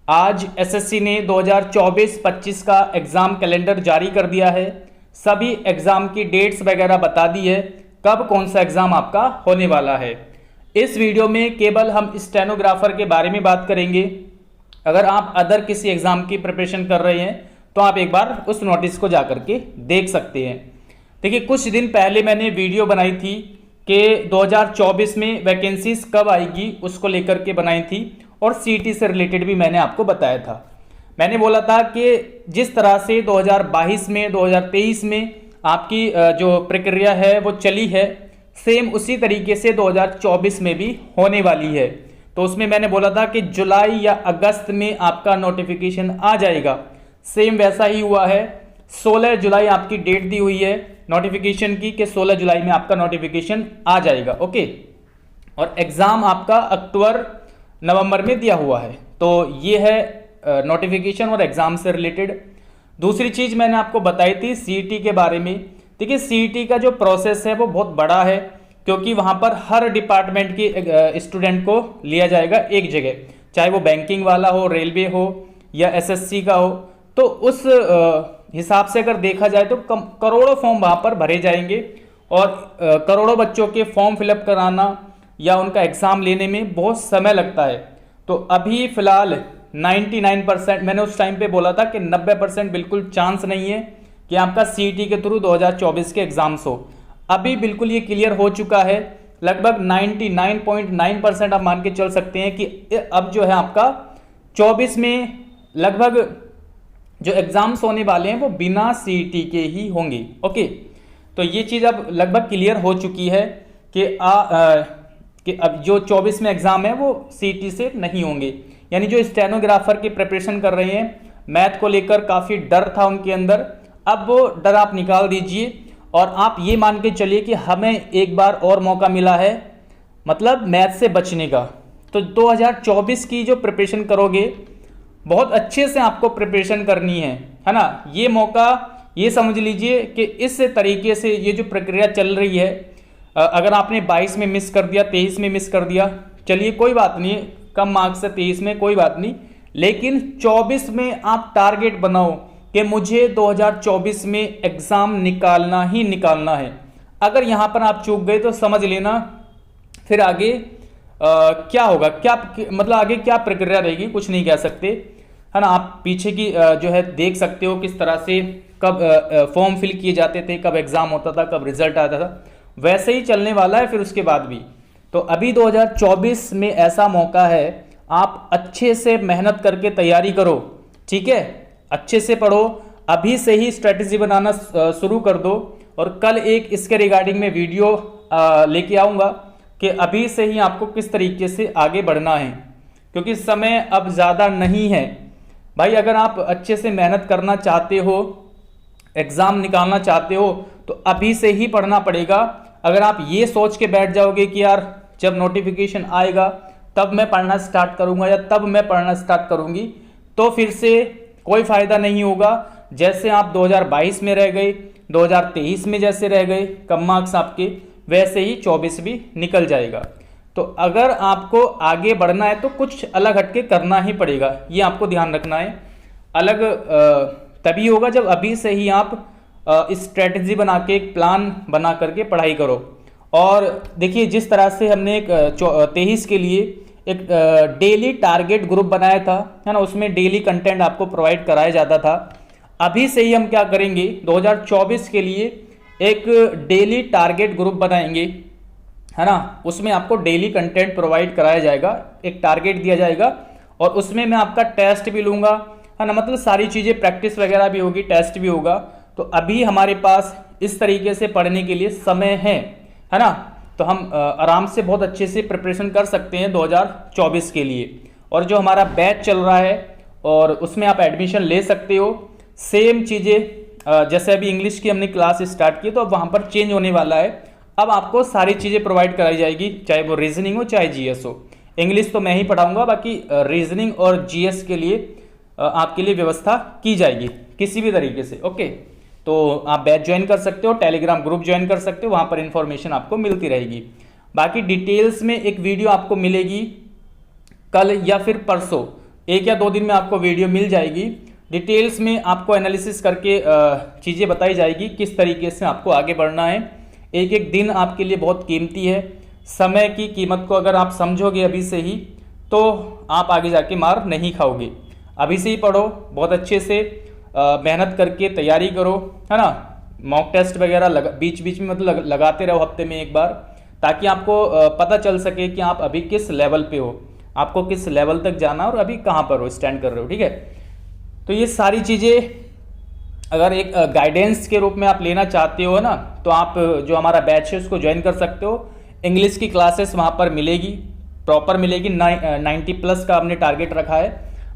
आज एसएससी ने 2024-25 का एग्ज़ाम कैलेंडर जारी कर दिया है। सभी एग्ज़ाम की डेट्स वगैरह बता दी है, कब कौन सा एग्ज़ाम आपका होने वाला है। इस वीडियो में केवल हम स्टेनोग्राफर के बारे में बात करेंगे। अगर आप अदर किसी एग्ज़ाम की प्रिपरेशन कर रहे हैं तो आप एक बार उस नोटिस को जा करके देख सकते हैं। देखिए, कुछ दिन पहले मैंने वीडियो बनाई थी कि 2024 में वैकेंसीज कब आएगी, उसको लेकर के बनाई थी, और सीईटी से रिलेटेड भी मैंने आपको बताया था। मैंने बोला था कि जिस तरह से 2022 में 2023 में आपकी जो प्रक्रिया है वो चली है, सेम उसी तरीके से 2024 में भी होने वाली है। तो उसमें मैंने बोला था कि जुलाई या अगस्त में आपका नोटिफिकेशन आ जाएगा। सेम वैसा ही हुआ है। 16 जुलाई आपकी डेट दी हुई है नोटिफिकेशन की कि 16 जुलाई में आपका नोटिफिकेशन आ जाएगा। ओके, और एग्ज़ाम आपका अक्टूबर नवंबर में दिया हुआ है। तो ये है नोटिफिकेशन और एग्ज़ाम से रिलेटेड। दूसरी चीज़ मैंने आपको बताई थी सीईटी के बारे में। देखिए, सीईटी का जो प्रोसेस है वो बहुत बड़ा है, क्योंकि वहाँ पर हर डिपार्टमेंट के स्टूडेंट को लिया जाएगा एक जगह, चाहे वो बैंकिंग वाला हो, रेलवे हो या एसएससी का हो। तो उस हिसाब से अगर देखा जाए तो करोड़ों फॉर्म वहाँ पर भरे जाएंगे, और करोड़ों बच्चों के फॉर्म फिलअप कराना या उनका एग्ज़ाम लेने में बहुत समय लगता है। तो अभी फ़िलहाल 99%, मैंने उस टाइम पे बोला था कि 90% बिल्कुल चांस नहीं है कि आपका सीईटी के थ्रू 2024 के एग्ज़ाम्स हो। अभी बिल्कुल ये क्लियर हो चुका है। लगभग 99.9% आप मान के चल सकते हैं कि अब जो है आपका 24 में लगभग जो एग्ज़ाम्स होने वाले हैं वो बिना सीईटी के ही होंगे। ओके, तो ये चीज़ अब लगभग क्लियर हो चुकी है कि अब जो 24 में एग्ज़ाम है वो सीईटी से नहीं होंगे। यानी जो स्टेनोग्राफर की प्रिपरेशन कर रहे हैं, मैथ को लेकर काफ़ी डर था उनके अंदर, अब वो डर आप निकाल दीजिए और आप ये मान के चलिए कि हमें एक बार और मौका मिला है, मतलब मैथ से बचने का। तो 2024 की जो प्रिपरेशन करोगे, बहुत अच्छे से आपको प्रिपरेशन करनी है ना। ये मौका, ये समझ लीजिए कि इस तरीके से ये जो प्रक्रिया चल रही है, अगर आपने 22 में मिस कर दिया, 23 में मिस कर दिया, चलिए कोई बात नहीं, कम मार्क्स है 23 में, कोई बात नहीं, लेकिन 24 में आप टारगेट बनाओ कि मुझे 2024 में एग्ज़ाम निकालना ही निकालना है। अगर यहाँ पर आप चूक गए तो समझ लेना फिर आगे क्या होगा, क्या मतलब आगे क्या प्रक्रिया रहेगी, कुछ नहीं कह सकते, है ना। आप पीछे की जो है देख सकते हो किस तरह से कब फॉर्म फिल किए जाते थे, कब एग्ज़ाम होता था, कब रिजल्ट आता था, वैसे ही चलने वाला है फिर उसके बाद भी। तो अभी 2024 में ऐसा मौका है, आप अच्छे से मेहनत करके तैयारी करो, ठीक है, अच्छे से पढ़ो, अभी से ही स्ट्रेटजी बनाना शुरू कर दो। और कल एक इसके रिगार्डिंग में वीडियो लेके आऊँगा कि अभी से ही आपको किस तरीके से आगे बढ़ना है, क्योंकि समय अब ज़्यादा नहीं है भाई। अगर आप अच्छे से मेहनत करना चाहते हो, एग्ज़ाम निकालना चाहते हो, तो अभी से ही पढ़ना पड़ेगा। अगर आप ये सोच के बैठ जाओगे कि यार जब नोटिफिकेशन आएगा तब मैं पढ़ना स्टार्ट करूंगा या तब मैं पढ़ना स्टार्ट करूंगी, तो फिर से कोई फ़ायदा नहीं होगा। जैसे आप 2022 में रह गए, 2023 में जैसे रह गए कम मार्क्स आपके, वैसे ही 24 भी निकल जाएगा। तो अगर आपको आगे बढ़ना है तो कुछ अलग हटके करना ही पड़ेगा, ये आपको ध्यान रखना है। अलग तभी होगा जब अभी से ही आप स्ट्रेटजी बना के, एक प्लान बना करके पढ़ाई करो। और देखिए, जिस तरह से हमने एक 23 के लिए एक डेली टारगेट ग्रुप बनाया था, है ना, उसमें डेली कंटेंट आपको प्रोवाइड कराया जाता था। अभी से ही हम क्या करेंगे, 2024 के लिए एक डेली टारगेट ग्रुप बनाएंगे, है ना। उसमें आपको डेली कंटेंट प्रोवाइड कराया जाएगा, एक टारगेट दिया जाएगा, और उसमें मैं आपका टेस्ट भी लूँगा, है ना, मतलब सारी चीज़ें, प्रैक्टिस वगैरह भी होगी, टेस्ट भी होगा। तो अभी हमारे पास इस तरीके से पढ़ने के लिए समय है ना। तो हम आराम से बहुत अच्छे से प्रिपरेशन कर सकते हैं 2024 के लिए। और जो हमारा बैच चल रहा है और उसमें आप एडमिशन ले सकते हो। सेम चीज़ें जैसे अभी इंग्लिश की हमने क्लास स्टार्ट की, तो अब वहाँ पर चेंज होने वाला है। अब आपको सारी चीज़ें प्रोवाइड कराई जाएगी, चाहे वो रीजनिंग हो चाहे जीएस हो। इंग्लिश तो मैं ही पढ़ाऊँगा, बाकी रीजनिंग और जीएस के लिए आपके लिए व्यवस्था की जाएगी किसी भी तरीके से। ओके, तो आप बैच ज्वाइन कर सकते हो, टेलीग्राम ग्रुप ज्वाइन कर सकते हो, वहाँ पर इन्फॉर्मेशन आपको मिलती रहेगी। बाकी डिटेल्स में एक वीडियो आपको मिलेगी कल या फिर परसों, 1 या 2 दिन में आपको वीडियो मिल जाएगी। डिटेल्स में आपको एनालिसिस करके चीज़ें बताई जाएगी किस तरीके से आपको आगे बढ़ना है। एक एक दिन आपके लिए बहुत कीमती है। समय की कीमत को अगर आप समझोगे अभी से ही तो आप आगे जाके मार नहीं खाओगे। अभी से ही पढ़ो, बहुत अच्छे से मेहनत करके तैयारी करो, है ना। मॉक टेस्ट वगैरह बीच बीच में मतलब लगाते रहो, हफ्ते में एक बार, ताकि आपको पता चल सके कि आप अभी किस लेवल पे हो, आपको किस लेवल तक जाना और अभी कहाँ पर हो, स्टैंड कर रहे हो, ठीक है। तो ये सारी चीज़ें अगर एक गाइडेंस के रूप में आप लेना चाहते हो ना, तो आप जो हमारा बैच है उसको ज्वाइन कर सकते हो। इंग्लिश की क्लासेस वहाँ पर मिलेगी, प्रॉपर मिलेगी। 90+ का हमने टारगेट रखा है।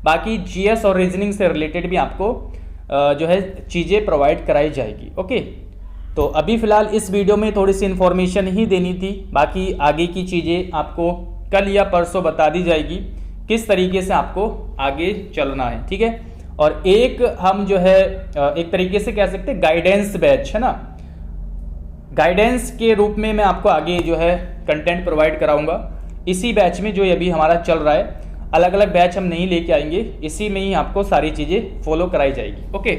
बाकी जीएस और रीजनिंग से रिलेटेड भी आपको जो है चीज़ें प्रोवाइड कराई जाएगी। ओके, तो अभी फ़िलहाल इस वीडियो में थोड़ी सी इन्फॉर्मेशन ही देनी थी। बाकी आगे की चीज़ें आपको कल या परसों बता दी जाएगी किस तरीके से आपको आगे चलना है, ठीक है। और एक हम जो है एक तरीके से कह सकते हैं गाइडेंस बैच, है ना। गाइडेंस के रूप में मैं आपको आगे जो है कंटेंट प्रोवाइड कराऊंगा। इसी बैच में जो अभी हमारा चल रहा है, अलग अलग बैच हम नहीं लेके आएंगे, इसी में ही आपको सारी चीज़ें फॉलो कराई जाएगी। Okay,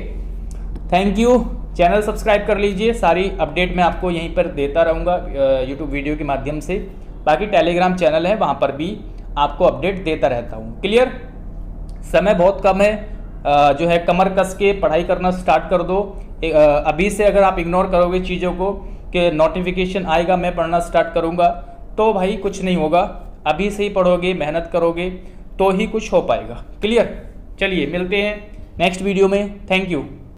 thank you. Channel subscribe कर लीजिए, सारी अपडेट मैं आपको यहीं पर देता रहूँगा यूट्यूब वीडियो के माध्यम से। बाकी टेलीग्राम चैनल है, वहाँ पर भी आपको अपडेट देता रहता हूँ। क्लियर? समय बहुत कम है, जो है कमर कस के पढ़ाई करना स्टार्ट कर दो। अभी से अगर आप इग्नोर करोगे चीज़ों को कि नोटिफिकेशन आएगा मैं पढ़ना स्टार्ट करूँगा, तो भाई कुछ नहीं होगा। अभी से ही पढ़ोगे, मेहनत करोगे तो ही कुछ हो पाएगा। क्लियर? चलिए मिलते हैं नेक्स्ट वीडियो में। Thank you.